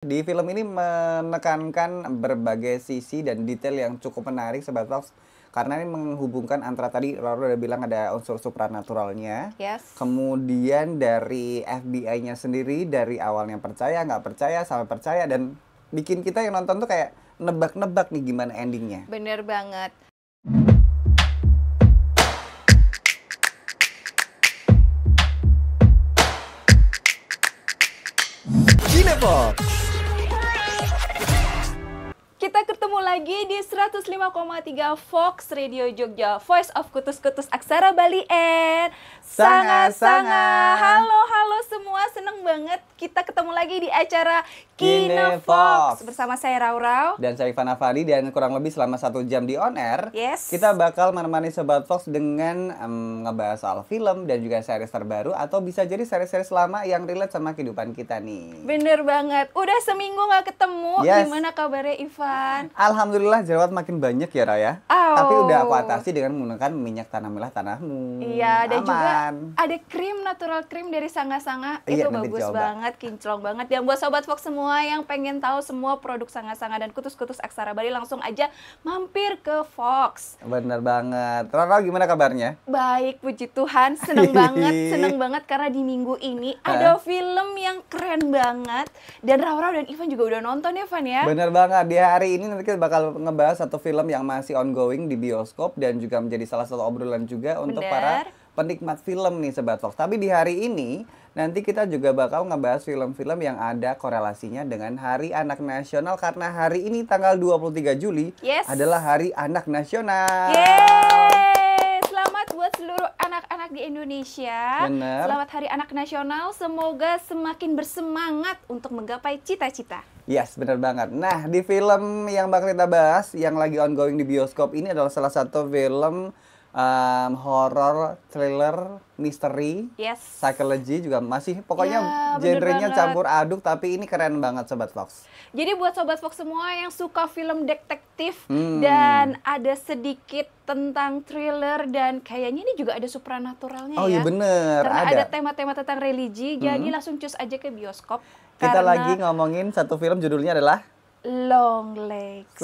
Di film ini menekankan berbagai sisi dan detail yang cukup menarik Sobat Fox. Karena ini menghubungkan antara tadi Laura udah bilang ada unsur supranaturalnya. Yes. Kemudian dari FBI-nya sendiri dari awalnya percaya, nggak percaya, sampai percaya. Dan bikin kita yang nonton tuh kayak nebak-nebak nih gimana endingnya. Bener banget. Cinefox. Kita ketemu lagi di 105,3 Fox Radio Jogja, Voice of Kutus-Kutus Aksara Bali and Sanga-sanga. Halo semua, seneng banget kita ketemu lagi di acara Kinefox bersama saya Raurau Dan saya Ivan Afadi, dan kurang lebih selama 1 jam di on air. Yes. Kita bakal menemani Sobat Fox dengan ngebahas soal film dan juga series terbaru, atau bisa jadi series-series lama yang relate sama kehidupan kita nih. Bener banget, udah seminggu gak ketemu. Yes. Gimana kabarnya Ivan? Alhamdulillah jerawat makin banyak ya Raya. Oh. Tapi udah aku atasi dengan menggunakan minyak tanah merah tanahmu. Iya, dan juga Aman. ada krim, natural cream dari Sanga-Sanga. Iya, Itu nanti bagus dicoba. banget, kinclong banget. Dan buat Sobat Fox semua yang pengen tahu semua produk Sanga-Sanga dan Kutus-Kutus Aksara Bali, langsung aja mampir ke Fox. Bener banget. Rara gimana kabarnya? Baik, puji Tuhan, seneng banget karena di minggu ini ada film yang keren banget. Dan Raura dan Ivan juga udah nonton ya, Van ya? Bener banget. Di hari ini nanti kita bakal ngebahas satu film yang masih ongoing di bioskop dan juga menjadi salah satu obrolan juga untuk Bener. para penikmat film nih Sobat Fox. Tapi di hari ini nanti kita juga bakal ngebahas film-film yang ada korelasinya dengan Hari Anak Nasional, karena hari ini tanggal 23 Juli Yes. adalah Hari Anak Nasional. Yeay! Selamat buat seluruh anak-anak di Indonesia. Bener. Selamat Hari Anak Nasional. Semoga semakin bersemangat untuk menggapai cita-cita. Yes, bener banget. Nah, di film yang bakal kita bahas yang lagi ongoing di bioskop ini adalah salah satu film horror, thriller, misteri, Yes. psychology juga masih, pokoknya Ya, bener genrenya banget. campur aduk, tapi ini keren banget Sobat Fox. Jadi buat Sobat Fox semua yang suka film detektif dan ada sedikit tentang thriller, dan kayaknya ini juga ada supranaturalnya Oh ya. iya bener, Karena ada. ada tema-tema tentang religi, jadi langsung cus aja ke bioskop. Kita karena lagi ngomongin satu film, judulnya adalah Long Legs.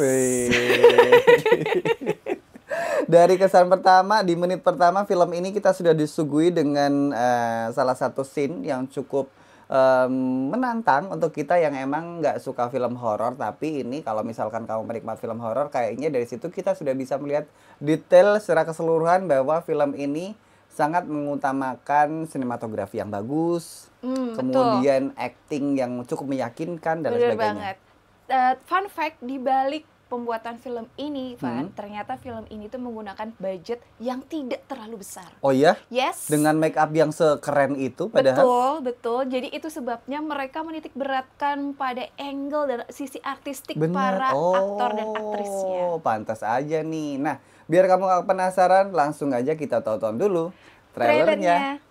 Dari kesan pertama, di menit pertama film ini kita sudah disuguhi dengan salah satu scene yang cukup menantang untuk kita yang emang nggak suka film horor. Tapi ini kalau misalkan kamu penikmat film horor, kayaknya dari situ kita sudah bisa melihat detail secara keseluruhan bahwa film ini sangat mengutamakan sinematografi yang bagus, kemudian acting yang cukup meyakinkan dan lain Bener sebagainya. banget. Fun fact, di balik pembuatan film ini, Van, ternyata film ini tuh menggunakan budget yang tidak terlalu besar. Oh iya? Yes. Dengan make up yang sekeren itu padahal. Betul. Jadi itu sebabnya mereka menitik beratkan pada angle dan sisi artistik Bener. para aktor dan aktrisnya. Oh, pantas aja nih. Nah, biar kamu gak penasaran, langsung aja kita tonton dulu trailernya.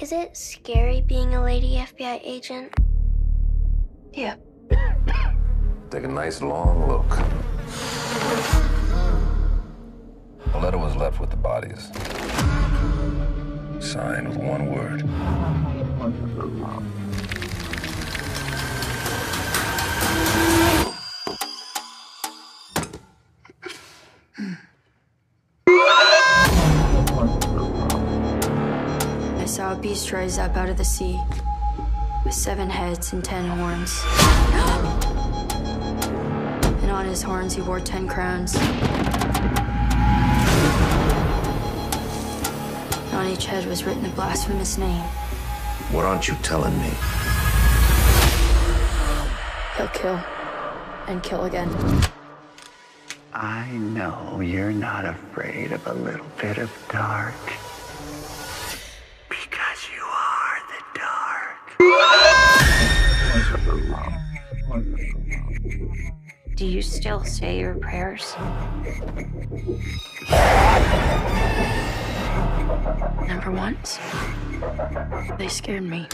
Is it scary being a lady FBI agent? Yeah. Take a nice long look. A letter was left with the bodies. Signed with one word. I saw a beast rise up out of the sea with 7 heads and 10 horns. And on his horns he wore 10 crowns. And on each head was written a blasphemous name. What aren't you telling me? He'll kill and kill again. I know you're not afraid of a little bit of dark. Because you are the dark. Do you still say your prayers? remember once they scared me.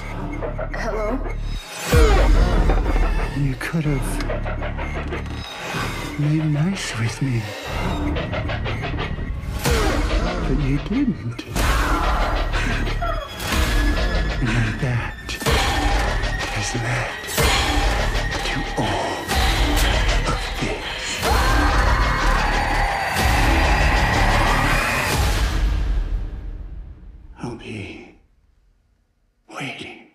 Hello? You could have made nice with me. But you didn't. And that has led to all of this. I'll be waiting.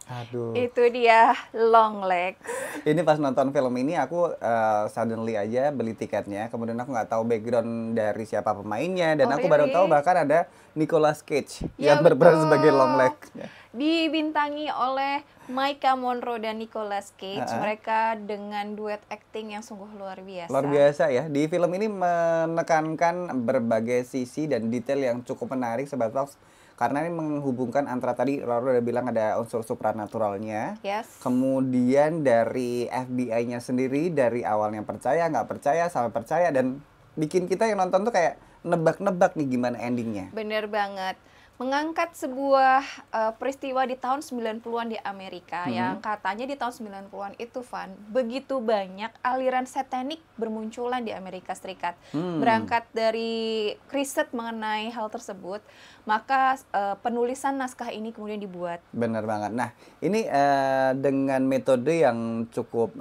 Aduh. Itu dia Longlegs. Ini pas nonton film ini aku suddenly aja beli tiketnya, kemudian aku nggak tahu background dari siapa pemainnya, dan Oh, aku baru really? tahu bahkan ada Nicolas Cage Ya, yang berperan betul. sebagai Longlegs. Dibintangi oleh Maika Monroe dan Nicolas Cage. Ha-ha. Mereka dengan duet acting yang sungguh luar biasa. Luar biasa ya. Di film ini menekankan berbagai sisi dan detail yang cukup menarik Sobat Fox. Karena ini menghubungkan antara tadi Laura udah bilang ada unsur supranaturalnya. Yes. Kemudian dari FBI-nya sendiri dari awalnya percaya, nggak percaya, sampai percaya, dan bikin kita yang nonton tuh kayak nebak-nebak nih gimana endingnya. Bener banget. Mengangkat sebuah peristiwa di tahun 90-an di Amerika yang katanya di tahun 90-an itu, Van, begitu banyak aliran satanik bermunculan di Amerika Serikat. Berangkat dari riset mengenai hal tersebut, maka penulisan naskah ini kemudian dibuat. Bener banget. Nah, ini dengan metode yang cukup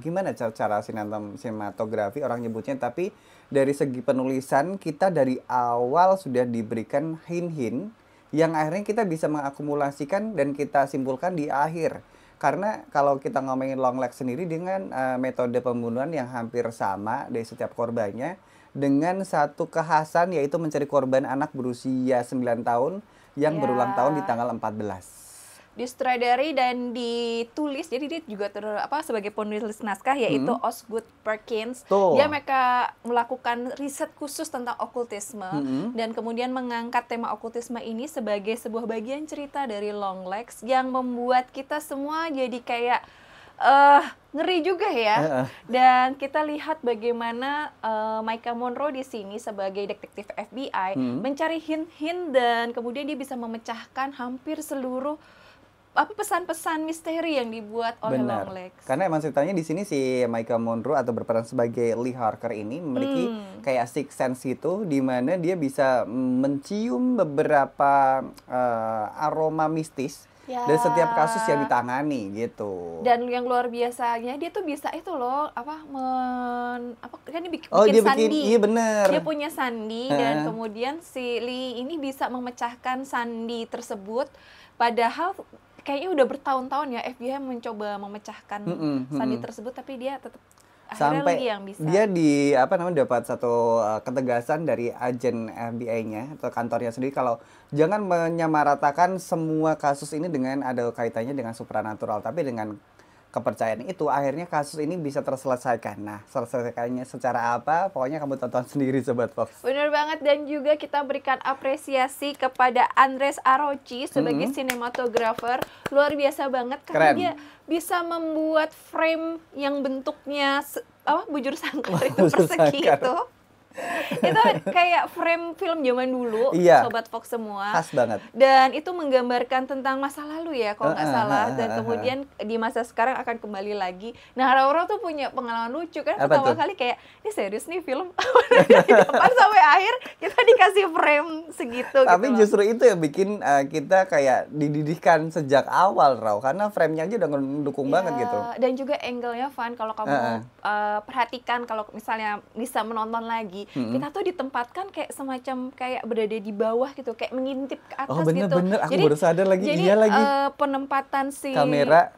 gimana cara sinematografi orang nyebutnya, tapi dari segi penulisan kita dari awal sudah diberikan hint-hint yang akhirnya kita bisa mengakumulasikan dan kita simpulkan di akhir. Karena kalau kita ngomongin Longlegs sendiri dengan metode pembunuhan yang hampir sama dari setiap korbannya, dengan satu kekhasan yaitu mencari korban anak berusia 9 tahun yang Ya. berulang tahun di tanggal 14. Disutradari dan ditulis, jadi dia juga sebagai penulis naskah yaitu Osgood Perkins. Tuh. Dia mereka melakukan riset khusus tentang okultisme dan kemudian mengangkat tema okultisme ini sebagai sebuah bagian cerita dari Longlegs yang membuat kita semua jadi kayak ngeri juga ya. Dan kita lihat bagaimana Maika Monroe di sini sebagai detektif FBI mencari hint-hint dan kemudian dia bisa memecahkan hampir seluruh pesan-pesan misteri yang dibuat oleh Benar. Longlegs. Karena emang ceritanya di sini si Maika Monroe atau berperan sebagai Lee Harker ini memiliki kayak sixth sense gitu, di mana dia bisa mencium beberapa aroma mistis Ya. dari setiap kasus yang ditangani gitu. Dan yang luar biasanya dia tuh bisa itu loh kan dia bikin dia sandi. iya bener. Dia punya sandi dan kemudian si Lee ini bisa memecahkan sandi tersebut, padahal kayaknya udah bertahun-tahun ya FBI mencoba memecahkan sandi tersebut, tapi dia tetap akhirnya Sampai Lee yang bisa. dia dapat satu ketegasan dari agen FBI-nya atau kantornya sendiri kalau jangan menyamaratakan semua kasus ini dengan ada kaitannya dengan supranatural, tapi dengan kepercayaan itu akhirnya kasus ini bisa terselesaikan. Nah, selesaikannya secara apa? Pokoknya kamu tonton sendiri Sobat Fox. Bener banget, dan juga kita berikan apresiasi kepada Andres Arauchi sebagai sinematografer. Luar biasa banget karena Keren. dia bisa membuat frame yang bentuknya bujur sangkar itu Bujur persegi sangkar. itu. Itu kayak frame film zaman dulu, Iya. Sobat Fox semua. Khas banget. Dan itu menggambarkan tentang masa lalu ya, kalau nggak salah. Dan kemudian di masa sekarang akan kembali lagi. Nah, orang-orang tuh punya pengalaman lucu kan. Apa Pertama tuh? kali kayak, ini serius nih film. Dari depan sampai akhir kita dikasih frame segitu. Tapi gitu loh. justru itu yang bikin kita kayak dididihkan sejak awal, Raw. Karena frame-nya aja udah mendukung Ya, banget gitu. Dan juga angle-nya fun. Kalau kamu perhatikan, kalau misalnya bisa menonton lagi, kita tuh ditempatkan kayak semacam kayak berada di bawah gitu, kayak mengintip ke atas Oh, gitu. bener-bener. Aku baru sadar lagi. Jadi Iya lagi. penempatan si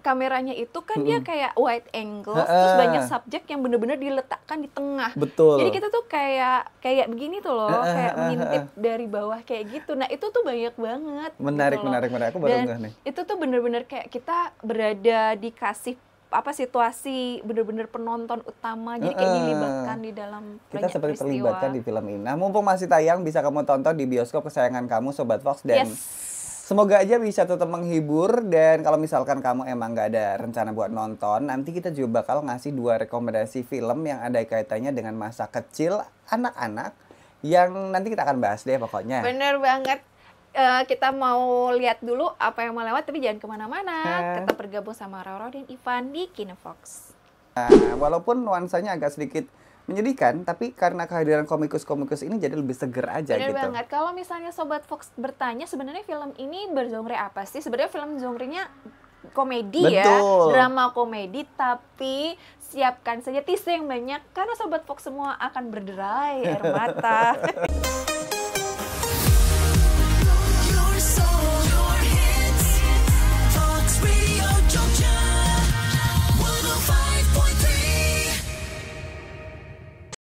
kameranya itu kan dia kayak wide angle, terus banyak subjek yang bener-bener diletakkan di tengah. Betul. Jadi kita tuh kayak begini tuh loh, kayak mengintip dari bawah kayak gitu. Nah, itu tuh banyak banget. Menarik, gitu loh. menarik. Aku baru Dan ngeh nih. itu tuh bener-bener kayak kita berada dikasih situasi bener-bener penonton utama, jadi kayak dilibatkan di dalam Kita banyak seperti peristiwa. terlibatkan di film ini. Nah, mumpung masih tayang, bisa kamu tonton di bioskop kesayangan kamu, Sobat Fox. Dan Yes. Semoga aja bisa tetap menghibur, dan kalau misalkan kamu emang nggak ada rencana buat nonton, nanti kita juga bakal ngasih 2 rekomendasi film yang ada kaitannya dengan masa kecil anak-anak yang nanti kita akan bahas deh pokoknya. Bener banget. Kita mau lihat dulu apa yang mau lewat, tapi jangan kemana-mana. Tetap bergabung sama Roro dan Ivan di Kinefox. Walaupun nuansanya agak sedikit menyedihkan, tapi karena kehadiran komikus-komikus ini jadi lebih seger aja Bener gitu. banget. Kalau misalnya Sobat Fox bertanya sebenarnya film ini bergenre apa sih? Sebenarnya film genrenya komedi. Betul. Ya, drama komedi, tapi siapkan saja tisu yang banyak karena Sobat Fox semua akan berderai air mata.